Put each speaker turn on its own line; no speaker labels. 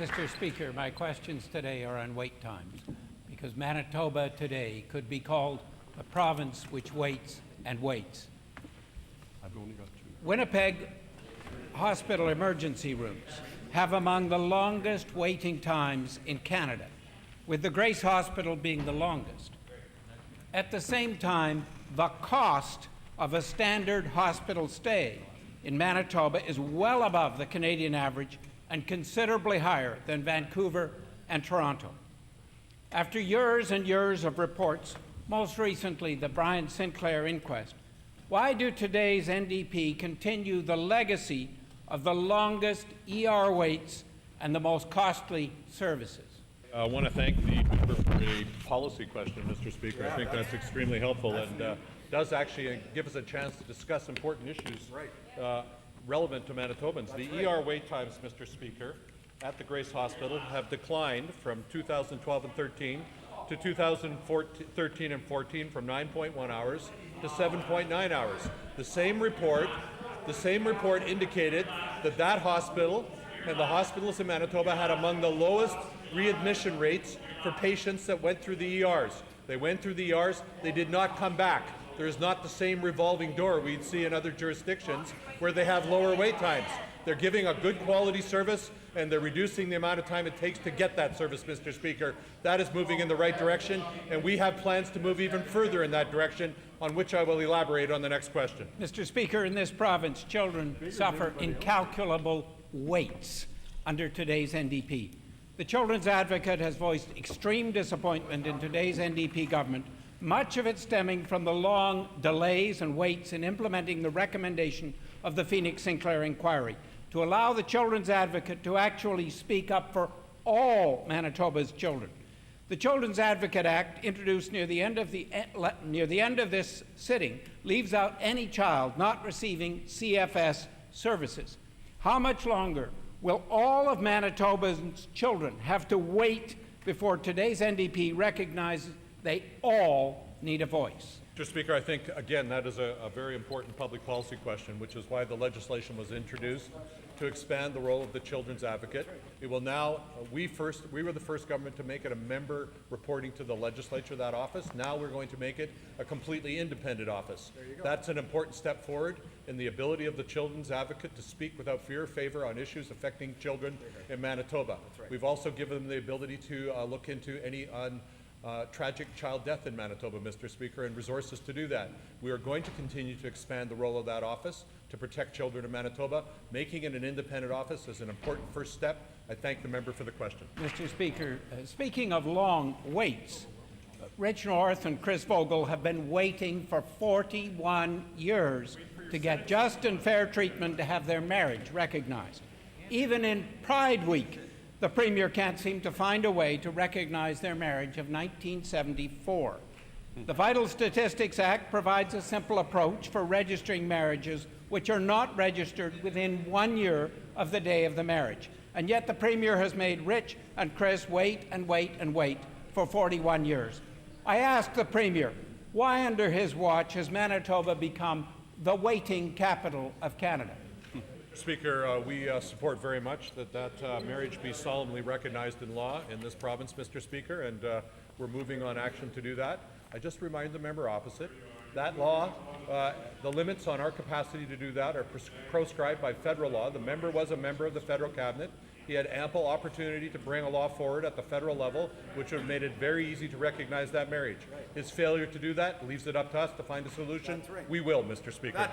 Mr. Speaker, my questions today are on wait times, because Manitoba today could be called a province which waits and waits.
I've only got two.
Winnipeg hospital emergency rooms have among the longest waiting times in Canada, with the Grace Hospital being the longest. At the same time, the cost of a standard hospital stay in Manitoba is well above the Canadian average and considerably higher than Vancouver and Toronto. After years and years of reports, most recently the Brian Sinclair inquest, why do today's NDP continue the legacy of the longest ER waits and the most costly services?
I want to thank the member for a policy question, Mr. Speaker. I think that's extremely helpful and does actually give us a chance to discuss important issues relevant to Manitobans. The ER wait times, Mr. Speaker, at the Grace Hospital have declined from 2012 and 13 to 2013 and 14 from 9.1 hours to 7.9 hours. The same report indicated that that hospital and the hospitals in Manitoba had among the lowest readmission rates for patients that went through the ERs. They went through the ERs, they did not come back. There is not the same revolving door we'd see in other jurisdictions where they have lower wait times. They're giving a good quality service and they're reducing the amount of time it takes to get that service, Mr. Speaker. That is moving in the right direction, and we have plans to move even further in that direction, on which I will elaborate on the next question.
Mr. Speaker, in this province, children suffer incalculable waits under today's NDP. The Children's Advocate has voiced extreme disappointment in today's NDP government, much of it stemming from the long delays and waits in implementing the recommendation of the Phoenix Sinclair inquiry to allow the Children's Advocate to actually speak up for all Manitoba's children. The Children's Advocate Act, introduced near the end of this sitting, leaves out any child not receiving CFS services. How much longer will all of Manitoba's children have to wait before today's NDP recognizes they all need a voice?
Mr. Speaker, I think, again, that is a very important public policy question, which is why the legislation was introduced to expand the role of the Children's Advocate. It will now, we were the first government to make it a member reporting to the legislature, that office. Now we're going to make it a completely independent office. That's an important step forward in the ability of the Children's Advocate to speak without fear or favor on issues affecting children in Manitoba. We've also given them the ability to look into any tragic child death in Manitoba, Mr. Speaker, and resources to do that. We are going to continue to expand the role of that office to protect children in Manitoba. Making it an independent office is an important first step. I thank the member for the question.
Mr. Speaker, speaking of long waits, Rich North and Chris Vogel have been waiting for 41 years to get just and fair treatment to have their marriage recognized. Even in Pride Week, the Premier can't seem to find a way to recognize their marriage of 1974. The Vital Statistics Act provides a simple approach for registering marriages which are not registered within 1 year of the day of the marriage. And yet the Premier has made Rich and Chris wait and wait and wait for 41 years. I ask the Premier, why under his watch has Manitoba become the waiting capital of Canada?
Speaker, we support very much that marriage be solemnly recognized in law in this province, Mr. Speaker, and we're moving on action to do that. I just remind the member opposite that law, the limits on our capacity to do that are proscribed by federal law. The member was a member of the federal cabinet. He had ample opportunity to bring a law forward at the federal level, which would have made it very easy to recognize that marriage. His failure to do that leaves it up to us to find a solution. We will, Mr. Speaker.